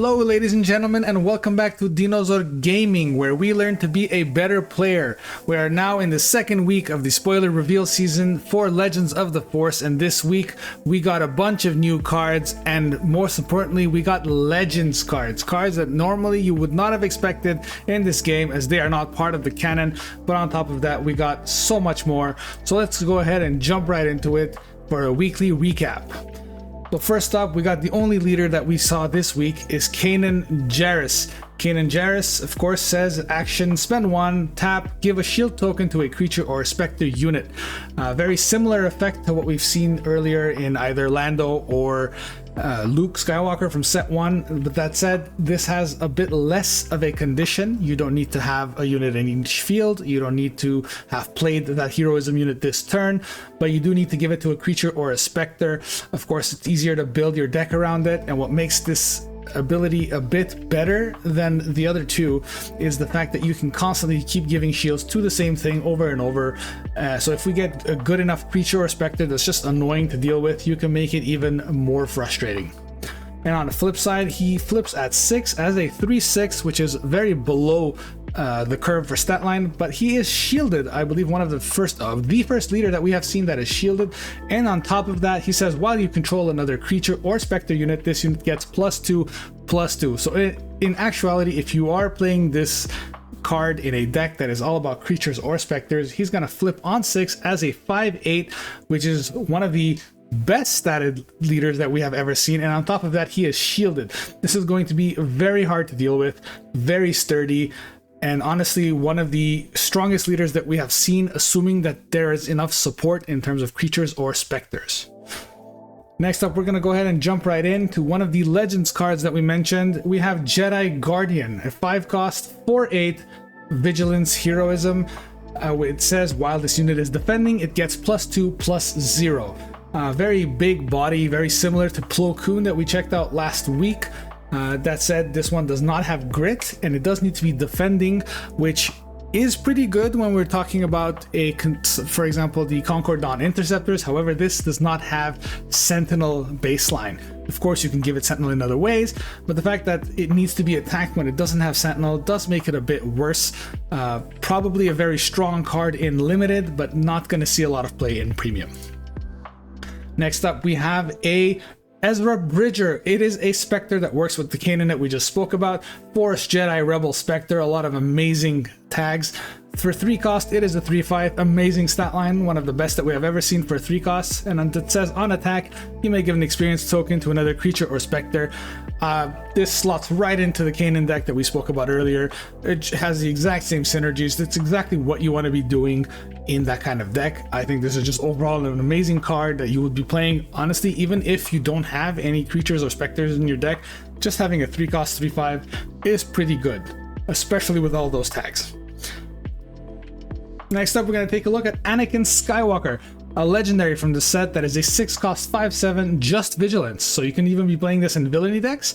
Hello ladies and gentlemen, and welcome back to Dinozor Gaming, where we learn to be a better player. We are now in the second week of the spoiler reveal season for Legends of the Force, and this week we got a bunch of new cards, and most importantly we got Legends cards that normally you would not have expected in this game as they are not part of the canon. But on top of that, we got so much more, so let's go ahead and jump right into it for a weekly recap. So first up, we got the only leader that we saw this week is Kanan Jarrus. Kanan Jarrus, of course, says action, spend 1, tap, give a shield token to a creature or a Spectre unit. Very similar effect to what we've seen earlier in either Lando or Luke Skywalker from set 1, but that said, this has a bit less of a condition. You don't need to have a unit in each field, you don't need to have played that Heroism unit this turn, but you do need to give it to a creature or a Spectre. Of course, it's easier to build your deck around it, and what makes this ability a bit better than the other two is the fact that you can constantly keep giving shields to the same thing over and over. So if we get a good enough creature or Spectre that's just annoying to deal with, you can make it even more frustrating. And on the flip side, he flips at 6 as a 3/6, which is very below the curve for stat line, but he is shielded. I believe one of the first leader that we have seen that is shielded. And on top of that, he says while you control another creature or Spectre unit, this unit gets +2/+2. So in actuality, if you are playing this card in a deck that is all about creatures or Spectres, he's gonna flip on 6 as a 5/8, which is one of the best statted leaders that we have ever seen. And on top of that, he is shielded. This is going to be very hard to deal with, very sturdy, and honestly one of the strongest leaders that we have seen, assuming that there is enough support in terms of creatures or Spectres. Next up, we're going to go ahead and jump right into one of the Legends cards that we mentioned. We have Jedi Guardian, a 5-cost 4/8 Vigilance Heroism. It says while this unit is defending, it gets +2/+0. Very big body, very similar to Plo Koon that we checked out last week. That said, this one does not have grit, and it does need to be defending, which is pretty good when we're talking about for example, the Concord Dawn Interceptors. However, this does not have Sentinel baseline. Of course, you can give it Sentinel in other ways, but the fact that it needs to be attacked when it doesn't have Sentinel does make it a bit worse. Probably a very strong card in Limited, but not going to see a lot of play in Premium. Next up, we have a Ezra Bridger. It is a Spectre that works with the Kanan that we just spoke about. Force Jedi Rebel Spectre, a lot of amazing tags. For 3 cost, it is a 3/5, amazing stat line, one of the best that we have ever seen for 3 costs. And it says on attack, you may give an experience token to another creature or Spectre. This slots right into the Kanan deck that we spoke about earlier. It has the exact same synergies. That's exactly what you want to be doing in that kind of deck. I think this is just overall an amazing card that you would be playing. Honestly, even if you don't have any creatures or Spectres in your deck, just having a 3-cost 3/5 is pretty good, especially with all those tags. Next up, we're going to take a look at Anakin Skywalker, a legendary from the set that is a 6-cost 5/7 just Vigilance. So you can even be playing this in Villainy decks.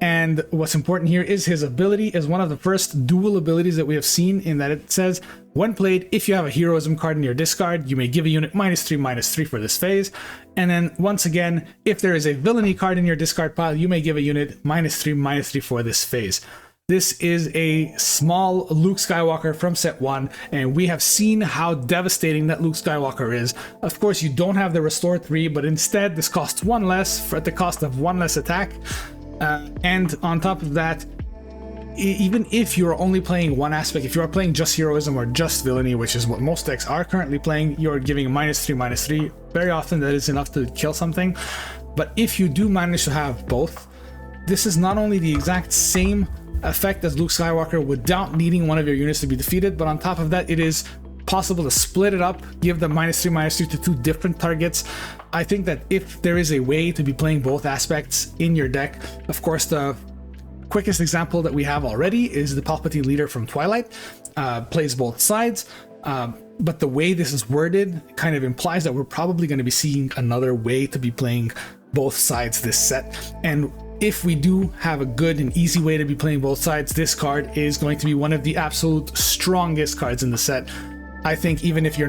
And what's important here is his ability is one of the first dual abilities that we have seen, in that it says when played, if you have a Heroism card in your discard, you may give a unit -3/-3 for this phase. And then once again, if there is a Villainy card in your discard pile, you may give a unit -3/-3 for this phase. This is a small Luke Skywalker from set 1, and we have seen how devastating that Luke Skywalker is. Of course, you don't have the Restore 3, but instead this costs 1 less at the cost of 1 less attack. And on top of that, even if you're only playing one aspect, if you are playing just Heroism or just Villainy, which is what most decks are currently playing, you're giving -3/-3. Very often that is enough to kill something. But if you do manage to have both, this is not only the exact same effect as Luke Skywalker without needing one of your units to be defeated, but on top of that, it is possible to split it up, give them -3/-3 to 2 different targets. I think that if there is a way to be playing both aspects in your deck, of course the quickest example that we have already is the Palpatine leader from Twilight, plays both sides, but the way this is worded kind of implies that we're probably going to be seeing another way to be playing both sides this set. And if we do have a good and easy way to be playing both sides, this card is going to be one of the absolute strongest cards in the set. I think even if you're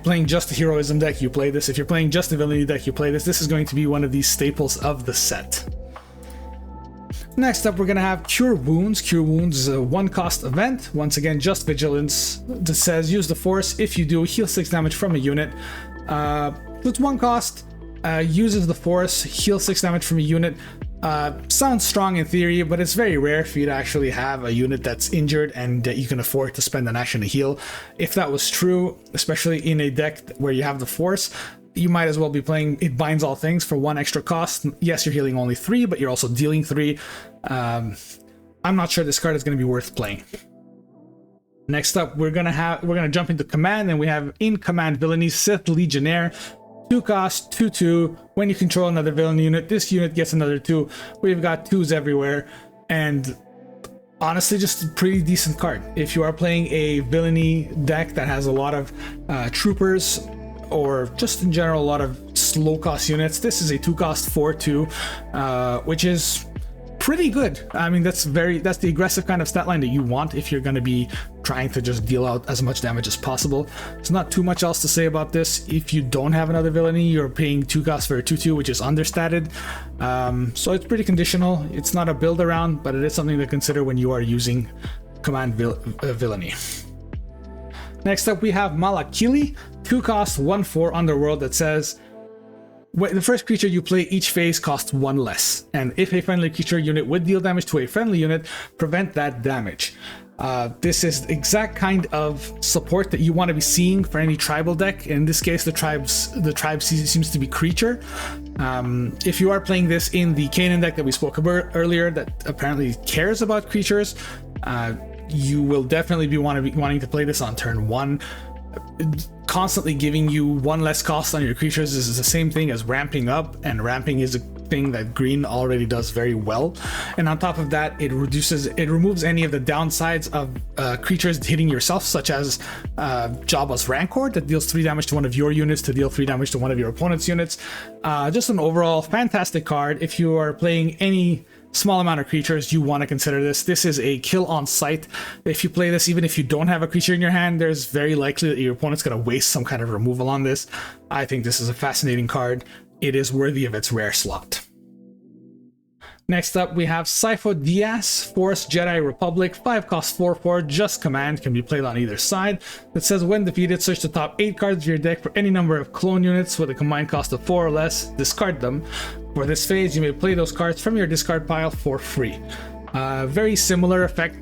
playing just the Heroism deck, you play this. If you're playing just the Villainy deck, you play this. This is going to be one of these staples of the set. Next up, we're going to have Cure Wounds. Cure Wounds is a 1-cost event. Once again, just Vigilance. That says use the Force. If you do, heal 6 damage from a unit. It's 1 cost. Uses the Force, heal 6 damage from a unit. Sounds strong in theory, but it's very rare for you to actually have a unit that's injured and that you can afford to spend an action to heal. If that was true, especially in a deck where you have the Force, you might as well be playing It Binds All Things for 1 extra cost. Yes, you're healing only 3, but you're also dealing 3. I'm not sure this card is going to be worth playing. Next up, we're gonna jump into Command, and we have in Command Villainy, Sith Legionnaire. 2 cost, 2/2. When you control another villain unit, this unit gets another 2. We've got 2s everywhere, and honestly, just a pretty decent card. If you are playing a Villainy deck that has a lot of troopers, or just in general a lot of slow cost units, this is a 2 cost 4/2, which is pretty good. I mean, that's the aggressive kind of stat line that you want if you're going to be trying to just deal out as much damage as possible. There's not too much else to say about this. If you don't have another Villainy, you're paying 2 costs for a 2/2, which is understated. So it's pretty conditional. It's not a build around, but it is something to consider when you are using Command Villainy. Next up, we have Malakili, 2 cost 1/4 Underworld, that says the first creature you play each phase costs 1 less, and if a friendly creature unit would deal damage to a friendly unit, prevent that damage. This is the exact kind of support that you want to be seeing for any tribal deck. In this case, the tribe seems to be creature. If you are playing this in the Kanan deck that we spoke about earlier, that apparently cares about creatures, you will definitely be wanting to play this on turn 1. Constantly giving you 1 less cost on your creatures is the same thing as ramping up, and ramping is a thing that green already does very well. And on top of that, it removes any of the downsides of creatures hitting yourself, such as Jabba's Rancor that deals 3 damage to one of your units to deal 3 damage to one of your opponent's units. Just an overall fantastic card. If you are playing any small amount of creatures, you want to consider this. This is a kill on sight. If you play this, even if you don't have a creature in your hand, there's very likely that your opponent's going to waste some kind of removal on this. I think this is a fascinating card. It is worthy of its rare slot. Next up, we have Sifo Dyas, Force Jedi Republic, 5 cost 4/4, just command, can be played on either side. That says when defeated, search the top 8 cards of your deck for any number of clone units with a combined cost of 4 or less, discard them. For this phase, you may play those cards from your discard pile for free. Very similar effect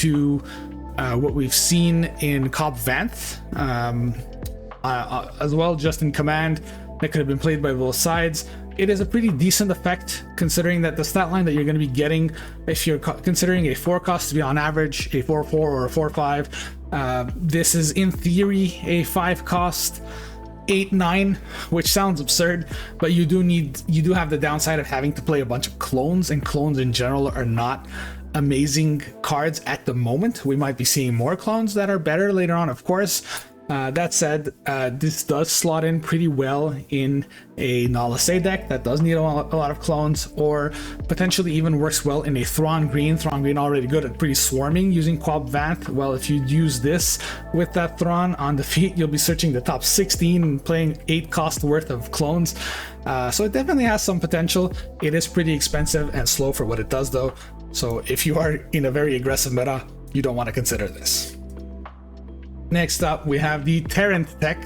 to what we've seen in Cobb Vanth, as well, just in command. That could have been played by both sides. It is a pretty decent effect, considering that the stat line that you're going to be getting, if you're considering a 4 cost to be on average a 4/4 or a 4/5, this is in theory a 5 cost 8/9, which sounds absurd, but you do have the downside of having to play a bunch of clones, and clones in general are not amazing cards at the moment. We might be seeing more clones that are better later on, of course. That said, this does slot in pretty well in a Nala-Se deck that does need a lot of clones, or potentially even works well in a Thrawn Green. Thrawn Green already good at pretty swarming using Quab Vanth. Well, if you use this with that Thrawn on defeat, you'll be searching the top 16 and playing 8 cost worth of clones. So it definitely has some potential. It is pretty expensive and slow for what it does though. So if you are in a very aggressive meta, you don't want to consider this. Next up, we have the Terrant Tech,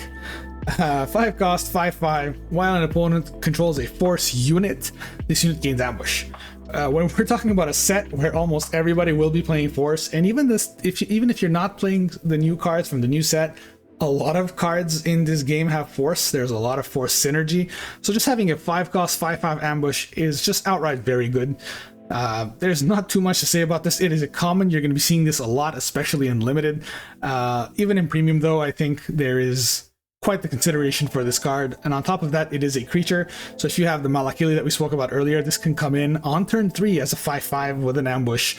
5 cost, 5/5. While an opponent controls a Force unit, this unit gains ambush. When we're talking about a set where almost everybody will be playing Force, and even if you're not playing the new cards from the new set, a lot of cards in this game have Force. There's a lot of Force synergy. So just having a 5 cost, 5/5 ambush is just outright very good. There's not too much to say about this. It is a common. You're going to be seeing this a lot, especially in limited. Even in premium though, I think there is quite the consideration for this card. And on top of that, it is a creature. So if you have the Malakili that we spoke about earlier, this can come in on turn 3 as a 5/5 with an ambush.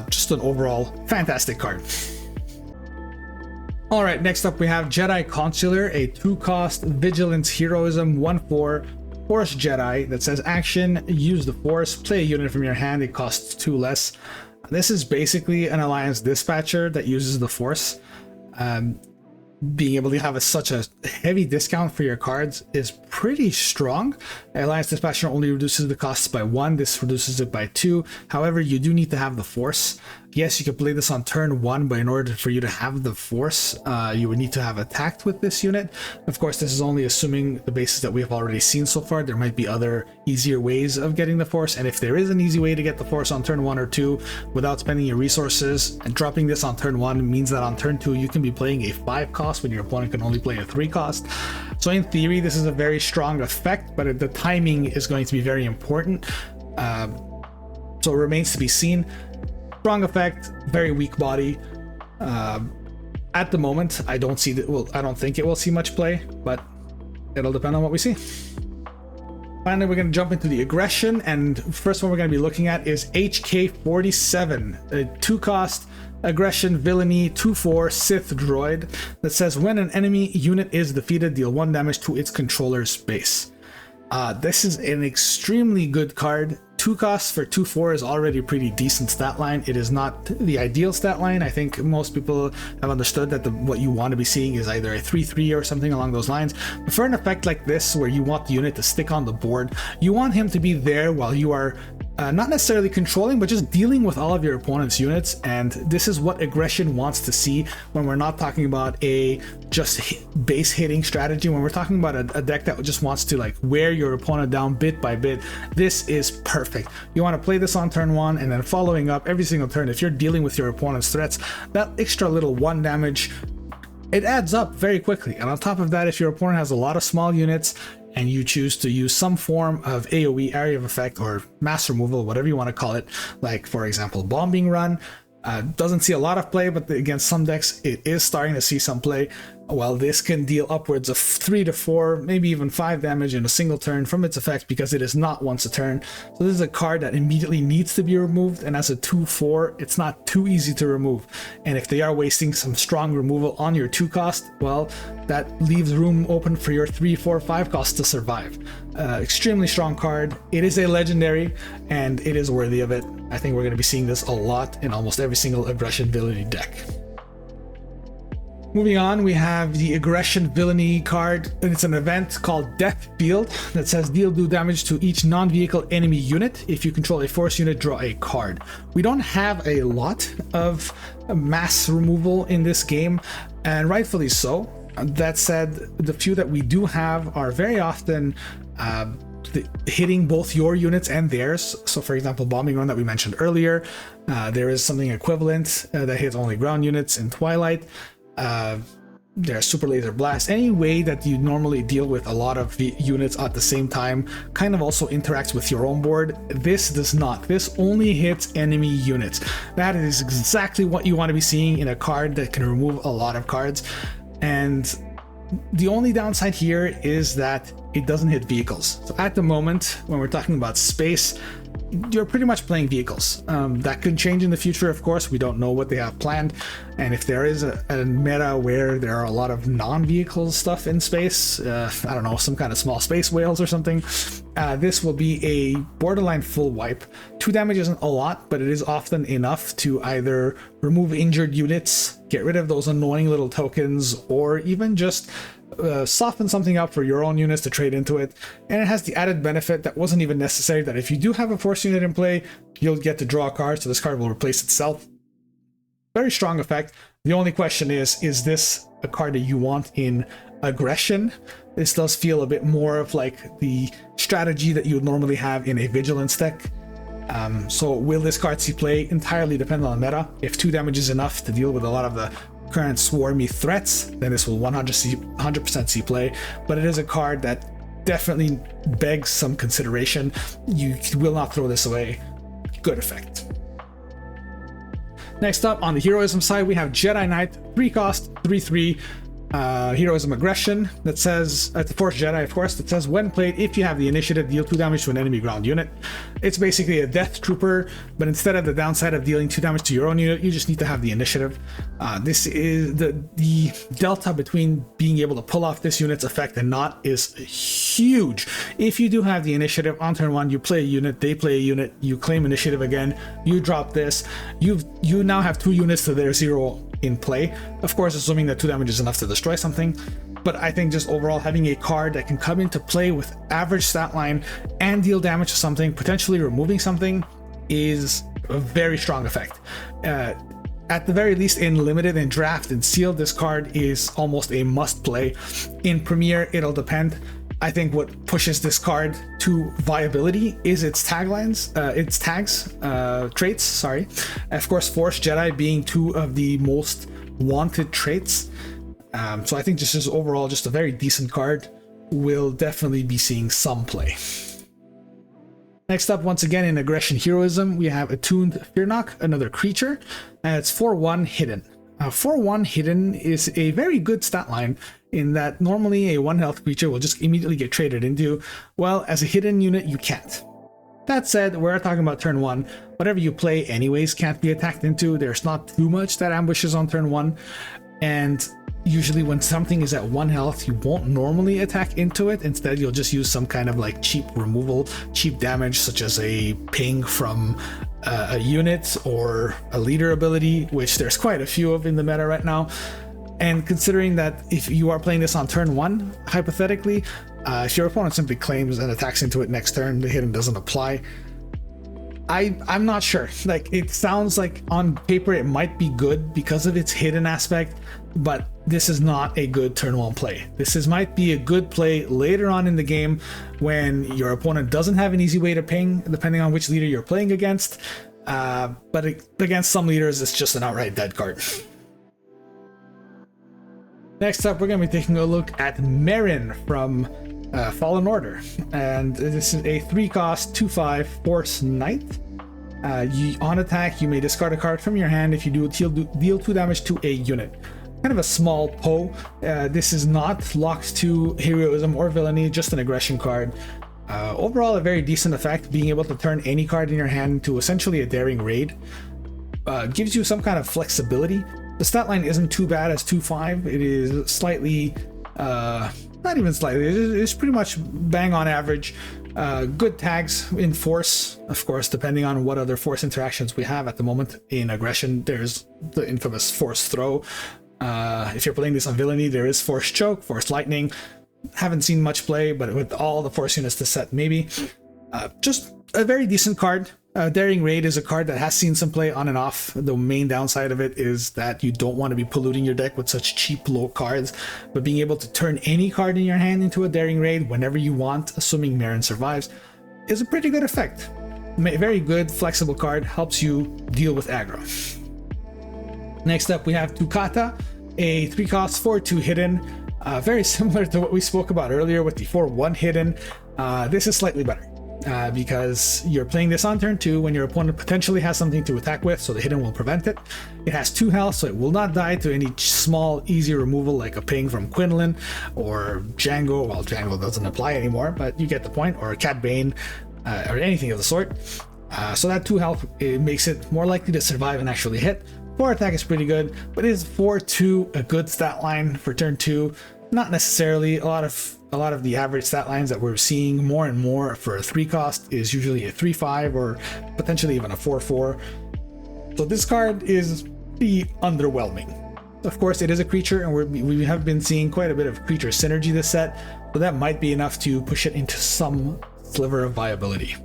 Just an overall fantastic card. Alright, next up we have Jedi Consular, a 2 cost Vigilance Heroism 1/4 Force Jedi that says action, use the Force, play a unit from your hand, it costs 2 less. This is basically an Alliance Dispatcher that uses the Force. being able to have such a heavy discount for your cards is pretty strong. Alliance Dispatcher only reduces the costs by 1. This reduces it by 2. However, you do need to have the Force. Yes, you can play this on turn 1, but in order for you to have the Force, you would need to have attacked with this unit. Of course, this is only assuming the bases that we have already seen so far. There might be other easier ways of getting the Force, and if there is an easy way to get the Force on turn 1 or 2 without spending your resources, and dropping this on turn 1 means that on turn 2 you can be playing a 5 cost when your opponent can only play a 3 cost. So in theory, this is a very strong effect, but the timing is going to be very important. So it remains to be seen. Strong effect, very weak body. At the moment, I don't see that. Well, I don't think it will see much play, but it'll depend on what we see. Finally, we're going to jump into the aggression, and first one we're going to be looking at is HK47, a 2-cost aggression villainy 2/4 Sith droid that says when an enemy unit is defeated, deal 1 damage to its controller's base. This is an extremely good card. 2 costs for 2/4 is already a pretty decent stat line. It is not the ideal stat line. I think most people have understood that what you want to be seeing is either a 3/3 or something along those lines. But for an effect like this, where you want the unit to stick on the board, you want him to be there while you are not necessarily controlling, but just dealing with all of your opponent's units. And this is what aggression wants to see when we're not talking about a just base hitting strategy. When we're talking about a deck that just wants to like wear your opponent down bit by bit, this is perfect. You want to play this on turn 1 and then following up every single turn. If you're dealing with your opponent's threats, that extra little 1 damage, it adds up very quickly. And on top of that, if your opponent has a lot of small units and you choose to use some form of AoE, area of effect, or mass removal, whatever you want to call it, like for example bombing run, doesn't see a lot of play, but against some decks it is starting to see some play. Well, this can deal upwards of 3 to 4, maybe even 5 damage in a single turn from its effect, because it is not once a turn. So this is a card that immediately needs to be removed, and as a 2/4, it's not too easy to remove. And if they are wasting some strong removal on your 2 cost, well, that leaves room open for your 3, 4, 5 cost to survive. Extremely strong card. It is a legendary, and it is worthy of it. I think we're going to be seeing this a lot in almost every single aggression villainy deck. Moving on, we have the Aggression Villainy card, and it's an event called Death Field that says deal 2 damage to each non-vehicle enemy unit. If you control a force unit, draw a card. We don't have a lot of mass removal in this game, and rightfully so. That said, the few that we do have are very often hitting both your units and theirs. So for example, bombing run that we mentioned earlier, there is something equivalent that hits only ground units in Twilight. There's Super Laser Blast. Any way that you normally deal with a lot of units at the same time kind of also interacts with your own board. This does not. This only hits enemy units. That is exactly what you want to be seeing in a card that can remove a lot of cards. And the only downside here is that it doesn't hit vehicles. So at the moment, when we're talking about space, you're pretty much playing vehicles. That could change in the future, of course. We don't know what they have planned. And if there is a meta where there are a lot of non-vehicle stuff in space, I don't know, some kind of small space whales or something, this will be a borderline full wipe. 2 damage isn't a lot, but it is often enough to either remove injured units, get rid of those annoying little tokens, or even just soften something up for your own units to trade into it. And it has the added benefit that wasn't even necessary, that if you do have a force unit in play, you'll get to draw a card, so this card will replace itself. Very strong effect. The only question is this a card that you want in aggression? This does feel a bit more of like the strategy that you would normally have in a Vigilance deck. So will this card see play? Entirely depend on the meta. If 2 damage is enough to deal with a lot of the current swarmy threats, then this will 100% see play. But it is a card that definitely begs some consideration. You will not throw this away. Good effect. Next up, on the Heroism side, we have Jedi Knight, 3 cost, 3/3. Heroism Aggression that says, at the Force Jedi, of course, that says when played, if you have the initiative, deal 2 damage to an enemy ground unit. It's basically a death trooper, but instead of the downside of dealing 2 damage to your own unit, you just need to have the initiative. This is the delta between being able to pull off this unit's effect and not is huge. If you do have the initiative on turn 1, you play a unit, they play a unit, you claim initiative again, you drop this, you now have 2 units to their 0 in play. Of course, assuming that 2 damage is enough to destroy something. But I think just overall having a card that can come into play with average stat line and deal damage to something, potentially removing something, is a very strong effect. At the very least, in limited and draft and sealed, this card is almost a must play. In Premier, it'll depend. I think what pushes this card to viability is its taglines, traits, sorry. Of course, Force Jedi being 2 of the most wanted traits. So I think this is overall just a very decent card. Will definitely be seeing some play. Next up, once again in Aggression Heroism, we have Attuned Fearknock, another creature. It's 4/1 hidden. 4/1 hidden is a very good stat line in that normally a 1 health creature will just immediately get traded into. Well, as a hidden unit, you can't. That said, we're talking about turn 1. Whatever you play anyways can't be attacked into. There's not too much that ambushes on turn 1. And usually when something is at 1 health, you won't normally attack into it. Instead, you'll just use some kind of like cheap removal, cheap damage, such as a ping from a unit or a leader ability, which there's quite a few of in the meta right now. And considering that if you are playing this on turn 1, hypothetically, if your opponent simply claims and attacks into it next turn, the hidden doesn't apply. I'm not sure. Like, it sounds like on paper it might be good because of its hidden aspect, but this is not a good turn 1 play. Might be a good play later on in the game when your opponent doesn't have an easy way to ping, depending on which leader you're playing against. But against some leaders, it's just an outright dead card. Next up, we're going to be taking a look at Merrin from Fallen Order, and this is a 3-cost 2/5 Force Knight. On attack, you may discard a card from your hand. If you do, deal 2 damage to a unit. Kind of a small Poe. This is not locked to Heroism or Villainy, just an aggression card. Overall, a very decent effect, being able to turn any card in your hand into essentially a daring raid. Gives you some kind of flexibility. The stat line isn't too bad as 2/5. It is slightly, not even slightly, it's pretty much bang on average. Good tags in Force, of course, depending on what other Force interactions we have at the moment. In Aggression, there's the infamous Force Throw. If you're playing this on Villainy, there is Force Choke, Force Lightning. Haven't seen much play, but with all the Force units to set, maybe. Just a very decent card. Daring Raid is a card that has seen some play on and off. The main downside of it is that you don't want to be polluting your deck with such cheap low cards, but being able to turn any card in your hand into a Daring Raid whenever you want, assuming Merrin survives, is a pretty good effect. Very good, flexible card, helps you deal with aggro. Next up, we have Tukata, a 3-cost 4/2 hidden. Very similar to what we spoke about earlier with the 4/1 hidden. This is slightly better. Because you're playing this on turn 2 when your opponent potentially has something to attack with, so the hidden will prevent it. It has 2 health, so it will not die to any small, easy removal like a ping from Quinlan or Django. Well, Django doesn't apply anymore, but you get the point, or Cat Bane, or anything of the sort. So that 2 health, it makes it more likely to survive and actually hit. 4 attack is pretty good, but is 4/2 a good stat line for turn 2? Not necessarily. A lot of the average stat lines that we're seeing more and more for a 3-cost is usually a 3/5 or potentially even a 4/4. So this card is pretty underwhelming. Of course, it is a creature, and we have been seeing quite a bit of creature synergy this set, so that might be enough to push it into some sliver of viability.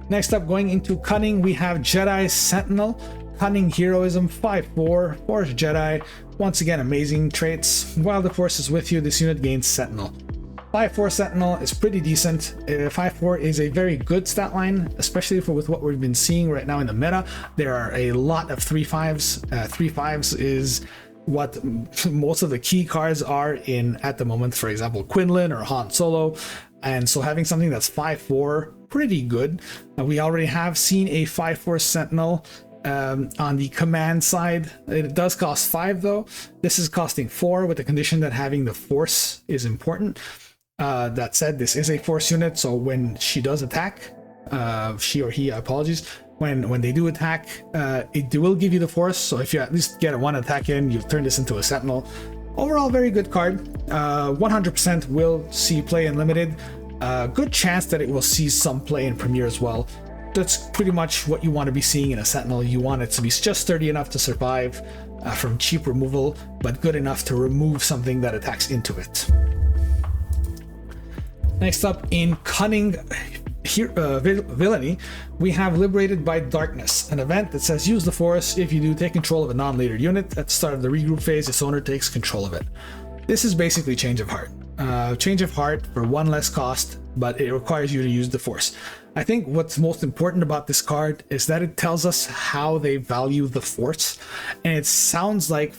Next up, going into Cunning, we have Jedi Sentinel. Cunning Heroism 5/4 Force Jedi. Once again, amazing traits. While the Force is with you, this unit gains Sentinel. 5/4 Sentinel is pretty decent. 5/4 is a very good stat line, especially with what we've been seeing right now in the meta. There are a lot of 3/5s. 3/5s is what most of the key cards are in at the moment. For example, Quinlan or Han Solo. And so having something that's 5/4, pretty good. We already have seen a 5/4 Sentinel on the command side. It does cost 5 though. This is costing 4 with the condition that having the Force is important. That said, this is a force unit, so when she does attack, she or he, apologies, when they do attack, it will give you the force. So if you at least get a one attack in, you've turned this into a sentinel. Overall, very good card. 100% will see play in limited. Good chance that it will see some play in Premier as well. That's pretty much what you want to be seeing in a sentinel. You want it to be just sturdy enough to survive from cheap removal, but good enough to remove something that attacks into it. Next up in Cunning Villainy, we have Liberated by Darkness, an event that says use the Force. If you do, take control of a non-leader unit. At the start of the regroup phase, its owner takes control of it. This is basically Change of Heart. Change of Heart for one less cost, but it requires you to use the Force. I think what's most important about this card is that it tells us how they value the Force, and it sounds like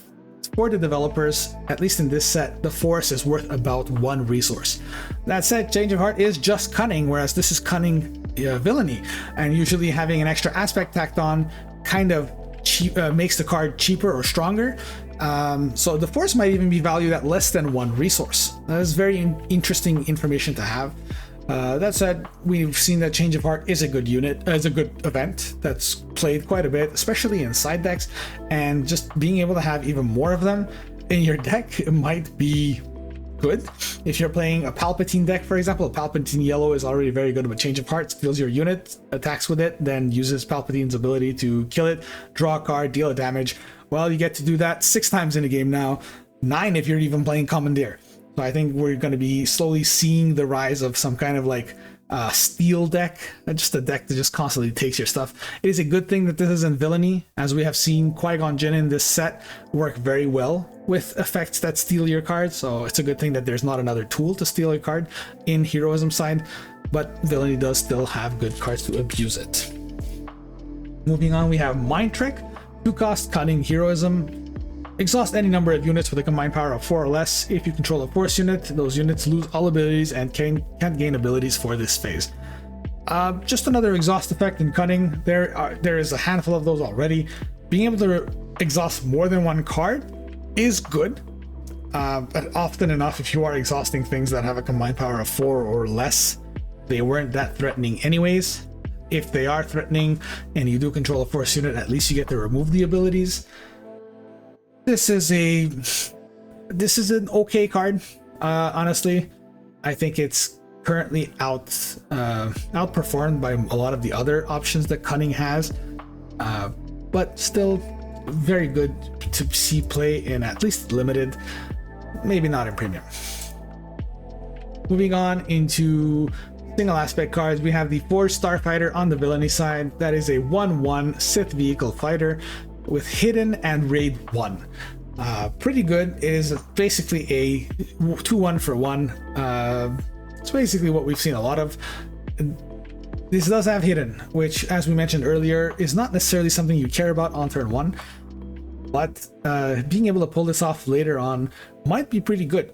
for the developers, at least in this set, the Force is worth about one resource. That said, Change of Heart is just Cunning, whereas this is Cunning Villainy, and usually having an extra aspect tacked on kind of makes the card cheaper or stronger. So the Force might even be valued at less than one resource. That is very interesting information to have. That said, we've seen that Change of Heart is a good unit, is a good event that's played quite a bit, especially in side decks, and just being able to have even more of them in your deck might be good. If you're playing a Palpatine deck, for example, a Palpatine yellow is already very good, but Change of Heart steals your unit, attacks with it, then uses Palpatine's ability to kill it, draw a card, deal a damage. Well, you get to do that 6 times in a game now, 9 if you're even playing Commandeer. So I think we're going to be slowly seeing the rise of some kind of like steel deck, just a deck that just constantly takes your stuff. It is a good thing that this is in Villainy, as we have seen Qui-Gon Jinn in this set work very well with effects that steal your cards. So it's a good thing that there's not another tool to steal a card in Heroism side, but Villainy does still have good cards to abuse it. Moving on, we have Mind Trick, 2-cost Cunning Heroism. Exhaust any number of units with a combined power of 4 or less. If you control a Force unit, those units lose all abilities and can't gain abilities for this phase. Just another exhaust effect in Cunning. There is a handful of those already. Being able to exhaust more than one card is good, but often enough, if you are exhausting things that have a combined power of 4 or less, they weren't that threatening anyways. If they are threatening and you do control a Force unit, at least you get to remove the abilities. This is an okay card. Honestly, I think it's currently outperformed by a lot of the other options that Cunning has, but still very good to see play in at least limited, maybe not in premium. Moving on into single aspect cards, we have the Forged Starfighter on the Villainy side. That is a 1/1 Sith vehicle fighter with Hidden and Raid 1. Pretty good. It is basically a 2/1 for 1. It's basically what we've seen a lot of. This does have Hidden, which, as we mentioned earlier, is not necessarily something you care about on turn 1, but being able to pull this off later on might be pretty good.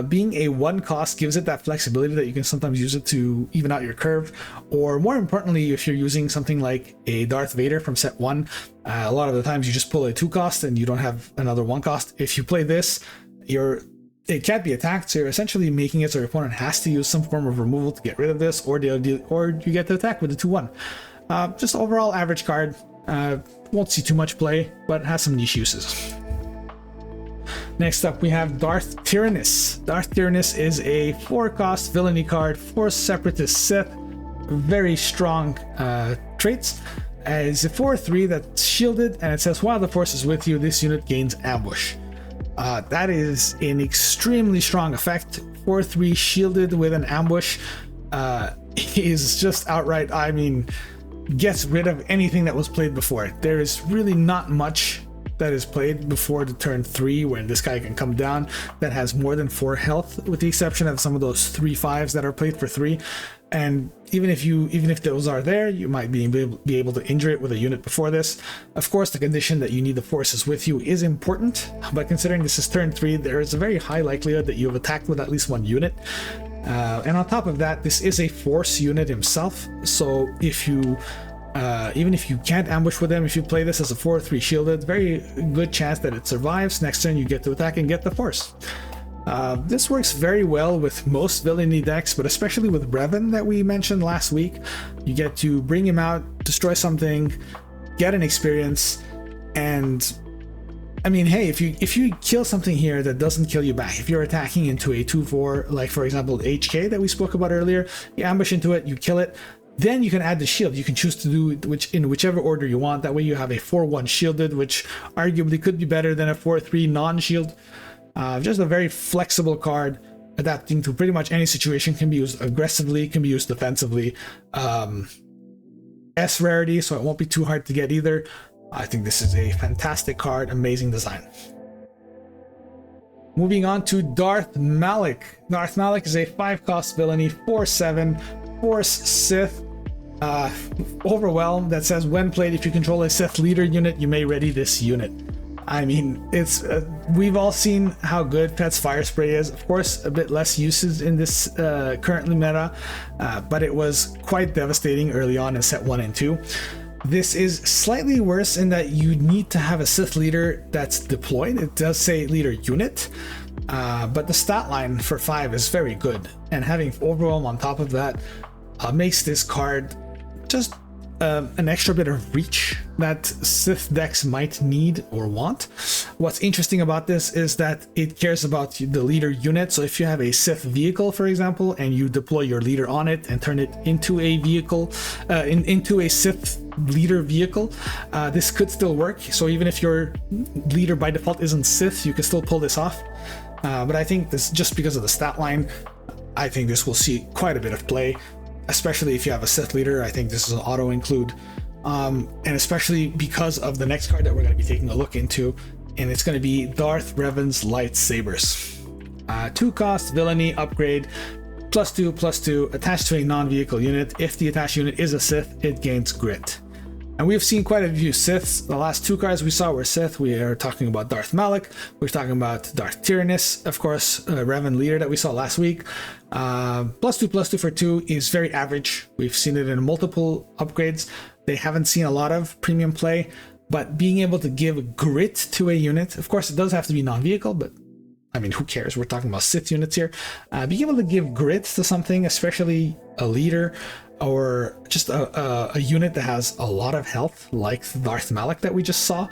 Being a 1 cost gives it that flexibility that you can sometimes use it to even out your curve, or more importantly, if you're using something like a Darth Vader from set 1, a lot of the times you just pull a 2 cost and you don't have another 1 cost. If you play this, it can't be attacked, so you're essentially making it so your opponent has to use some form of removal to get rid of this, or you get to attack with the 2/1. Just overall average card. Won't see too much play, but has some niche uses. Next up, we have Darth Tyrannus. Darth Tyrannus is a 4-cost Villainy card for Separatist Sith. Very strong traits. It's a 4/3 that's shielded, and it says while the Force is with you, this unit gains ambush. That is an extremely strong effect. 4/3 shielded with an ambush is just outright, I mean, gets rid of anything that was played before. There is really not much that is played before the turn 3 when this guy can come down that has more than 4 health, with the exception of some of those 3/5s that are played for 3. And even if those are there, you might be able to injure it with a unit before this. Of course, the condition that you need the Forces with you is important, but considering this is turn 3, there is a very high likelihood that you have attacked with at least 1 unit. And on top of that, this is a Force unit himself, so if you even if you can't ambush with him, if you play this as a 4/3 shielded, very good chance that it survives. Next turn you get to attack and get the Force. This works very well with most Villainy decks, but especially with Revan that we mentioned last week. You get to bring him out, destroy something, get an experience, and I mean, hey, if you kill something here that doesn't kill you back, if you're attacking into a 2/4, like for example HK that we spoke about earlier, you ambush into it, you kill it, then you can add the shield. You can choose to do it in whichever order you want. That way you have a 4/1 shielded, which arguably could be better than a 4/3 non-shield. Just a very flexible card, adapting to pretty much any situation. Can be used aggressively, can be used defensively. S rarity, so it won't be too hard to get either. I think this is a fantastic card, amazing design. Moving on to Darth Malik. Darth Malik is a 5-cost villainy, 4/7, Force Sith. Overwhelm that says when played, if you control a Sith leader unit, you may ready this unit. I mean, it's we've all seen how good Pet's Fire Spray is. Of course, a bit less usage in this currently meta, but it was quite devastating early on in set 1 and 2. This is slightly worse in that you need to have a Sith leader that's deployed. It does say leader unit, but the stat line for 5 is very good, and having Overwhelm on top of that makes this card just an extra bit of reach that Sith decks might need or want. What's interesting about this is that it cares about the leader unit. So if you have a Sith vehicle, for example, and you deploy your leader on it and turn it into a vehicle, into a Sith leader vehicle, this could still work. So even if your leader by default isn't Sith, you can still pull this off. But I think this, just because of the stat line, I think this will see quite a bit of play. Especially if you have a Sith leader, I think this is an auto include, and especially because of the next card that we're going to be taking a look into, and it's going to be Darth Revan's lightsabers. 2-cost villainy upgrade, +2/+2, attached to a non-vehicle unit. If the attached unit is a Sith, it gains grit. And we've seen quite a few Siths. The last 2 cards we saw were Sith. We are talking about Darth Malik. We're talking about Darth Tyrannus, of course, Revan leader that we saw last week. +2/+2 for 2 is very average. We've seen it in multiple upgrades. They haven't seen a lot of premium play, but being able to give grit to a unit, of course, it does have to be non-vehicle, but I mean, who cares? We're talking about Sith units here. Being able to give grit to something, especially a leader, or just a unit that has a lot of health like Darth Malik that we just saw,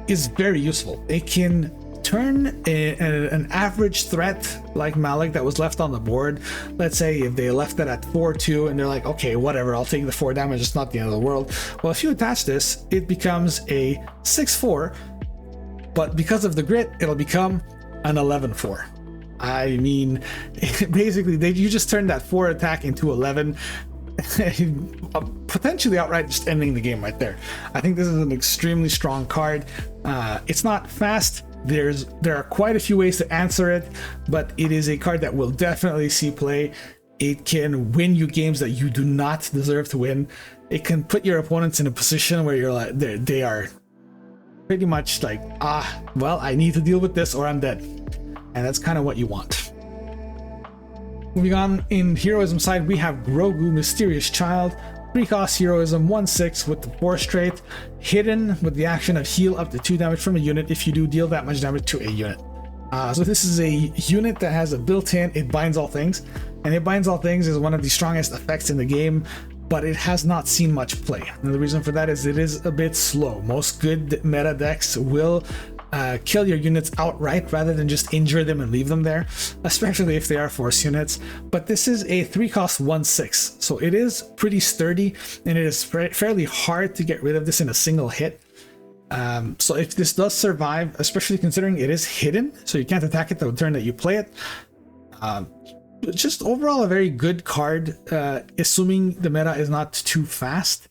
is very useful. It can turn an average threat like Malik that was left on the board. Let's say if they left it at 4/2 and they're like, okay, whatever, I'll take the 4 damage, it's not the end of the world. Well, if you attach this, it becomes a 6/4, but because of the grit, it'll become an 11/4. I mean, basically, you just turned that 4 attack into 11, potentially outright just ending the game right there. I think this is an extremely strong card. It's not fast. There are quite a few ways to answer it, but it is a card that will definitely see play. It can win you games that you do not deserve to win. It can put your opponents in a position where you're like, they are pretty much like, well, I need to deal with this or I'm dead. And that's kind of what you want. Moving on, in Heroism side, we have Grogu, Mysterious Child, 3-cost Heroism, 1/6 with the Force trait, hidden with the action of heal up to 2 damage from a unit if you do deal that much damage to a unit. So this is a unit that has a built-in, it binds all things, and it binds all things is one of the strongest effects in the game, but it has not seen much play. And the reason for that is it is a bit slow. Most good meta decks will kill your units outright rather than just injure them and leave them there, especially if they are Force units. But this is a 3-cost 1/6, so it is pretty sturdy, and it is fairly hard to get rid of this in a single hit. So if this does survive, especially considering it is hidden, so you can't attack it the turn that you play it, just overall a very good card, assuming the meta is not too fast.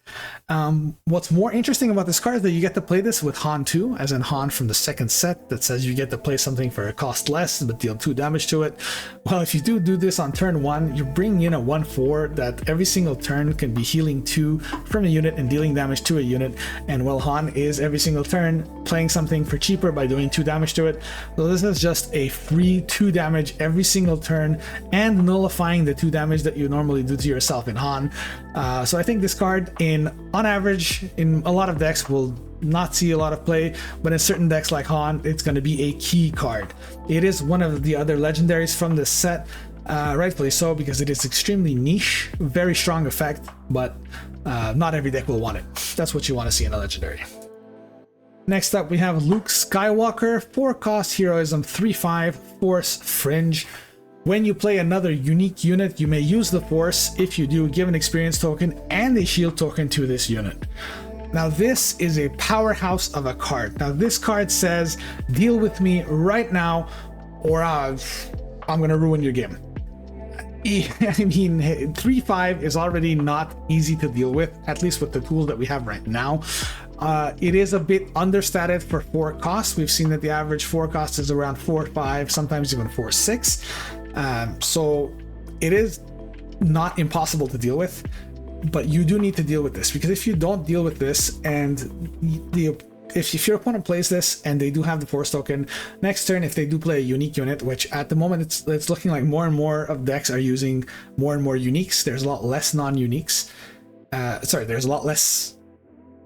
What's more interesting about this card is that you get to play this with Han 2, as in Han from the second set that says you get to play something for a cost less but deal 2 damage to it. Well, if you do this on turn 1, you're bringing in a 1/4 that every single turn can be healing 2 from a unit and dealing damage to a unit, and well, Han is every single turn playing something for cheaper by doing 2 damage to it. So this is just a free 2 damage every single turn, and nullifying the 2 damage that you normally do to yourself in Han. So I think this card, on average, in a lot of decks will not see a lot of play, but in certain decks like Han, it's going to be a key card. It is one of the other legendaries from this set, rightfully so, because it is extremely niche, very strong effect, but not every deck will want it. That's what you want to see in a legendary. Next up, we have Luke Skywalker, 4-cost Heroism, 3/5, Force Fringe. When you play another unique unit, you may use the Force. If you do, give an experience token and a shield token to this unit. Now, this is a powerhouse of a card. Now, this card says, deal with me right now, or I'm going to ruin your game. I mean, 3/5 is already not easy to deal with, at least with the tools that we have right now. It is a bit understated for 4 costs. We've seen that the average 4 cost is around 4/5, sometimes even 4/6. So it is not impossible to deal with, but you do need to deal with this, because if you don't deal with this, and if your opponent plays this and they do have the Force token, next turn, if they do play a unique unit, which at the moment it's looking like more and more of decks are using more and more uniques. There's a lot less non-uniques. There's a lot less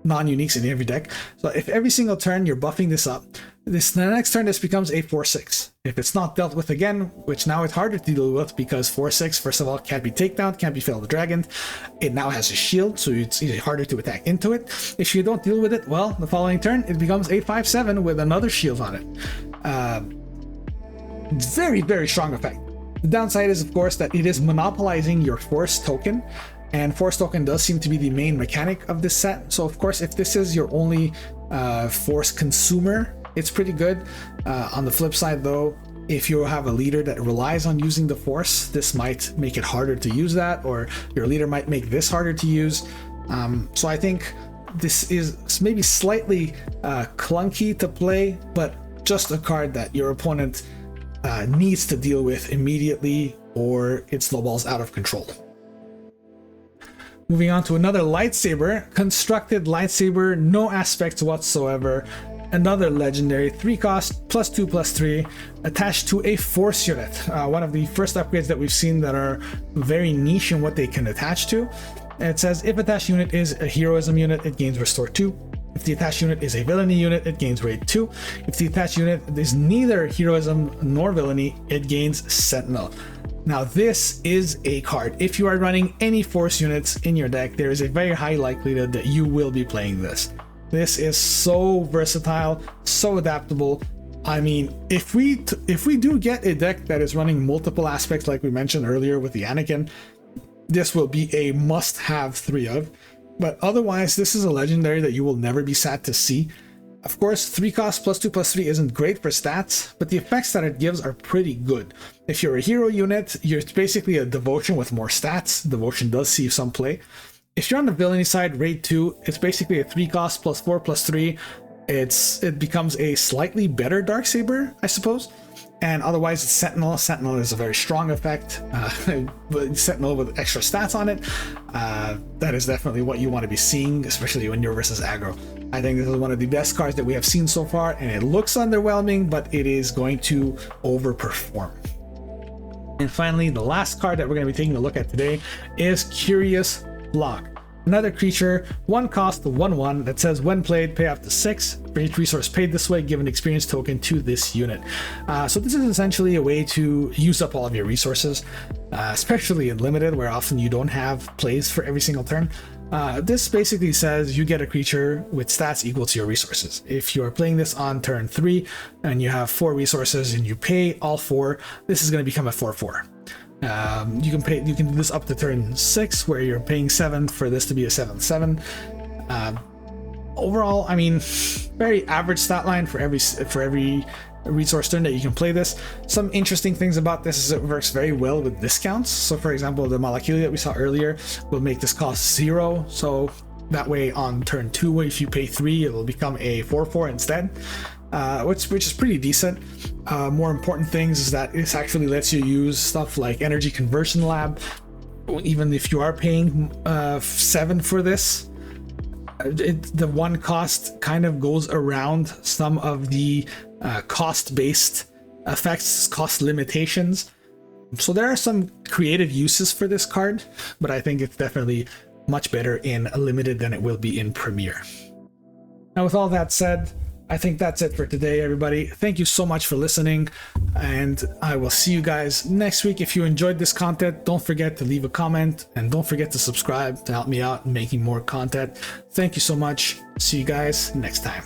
non-uniques in every deck. So if every single turn you're buffing this up, the next turn this becomes a 4/6. If it's not dealt with again, which now it's harder to deal with because 4/6, first of all, can't be takedown, can't be Failed Dragon. It now has a shield, so it's harder to attack into it. If you don't deal with it, well, the following turn it becomes a 5/7 with another shield on it. Very, very strong effect. The downside is, of course, that it is monopolizing your Force token. And Force token does seem to be the main mechanic of this set. So of course, if this is your only Force consumer, it's pretty good. On the flip side though, if you have a leader that relies on using the Force, this might make it harder to use that, or your leader might make this harder to use. So I think this is maybe slightly clunky to play, but just a card that your opponent needs to deal with immediately, or it snowballs out of control. Moving on to another lightsaber, constructed lightsaber, no aspects whatsoever. Another legendary, 3-cost, +2/+3, attached to a Force unit. One of the first upgrades that we've seen that are very niche in what they can attach to. It says, if attached unit is a Heroism unit, it gains Restore 2. If the attached unit is a Villainy unit, it gains Raid 2. If the attached unit is neither Heroism nor Villainy, it gains Sentinel. Now this is a card. If you are running any Force units in your deck, there is a very high likelihood that you will be playing this. This is so versatile, so adaptable. I mean, if we do get a deck that is running multiple aspects like we mentioned earlier with the Anakin, this will be a must-have 3 of. But otherwise, this is a legendary that you will never be sad to see. Of course, 3-cost +2/+3 isn't great for stats, but the effects that it gives are pretty good. If you're a hero unit, it's basically a devotion with more stats. Devotion does see some play. If you're on the villainy side, Raid 2, it's basically a 3-cost +4/+3. It becomes a slightly better Darksaber, I suppose. And otherwise, it's Sentinel. Sentinel is a very strong effect. Sentinel with extra stats on it. That is definitely what you want to be seeing, especially when you're versus aggro. I think this is one of the best cards that we have seen so far, and it looks underwhelming, but it is going to overperform. And finally, the last card that we're going to be taking a look at today is Curious Flock. Another creature, 1-cost, 1/1, that says when played, pay up to 6. For each resource paid this way, give an experience token to this unit. So this is essentially a way to use up all of your resources, especially in Limited, where often you don't have plays for every single turn. This basically says you get a creature with stats equal to your resources. If you're playing this on turn 3 and you have 4 resources and you pay all 4, this is going to become a 4/4. You can do this up to turn 6, where you're paying 7 for this to be a 7/7. Overall, I mean, very average stat line for every resource turn that you can play this. Some interesting things about this is it works very well with discounts. So for example, the Malakili that we saw earlier will make this cost 0. So that way on turn 2, if you pay 3, it will become a 4/4 instead. Which is pretty decent. More important things is that this actually lets you use stuff like Energy Conversion Lab. Even if you are paying 7 for this, the 1-cost kind of goes around some of the cost-based effects, cost limitations. So there are some creative uses for this card, but I think it's definitely much better in limited than it will be in Premiere. Now, with all that said, I think that's it for today, everybody. Thank you so much for listening, and I will see you guys next week. If you enjoyed this content, don't forget to leave a comment, and don't forget to subscribe to help me out in making more content. Thank you so much. See you guys next time.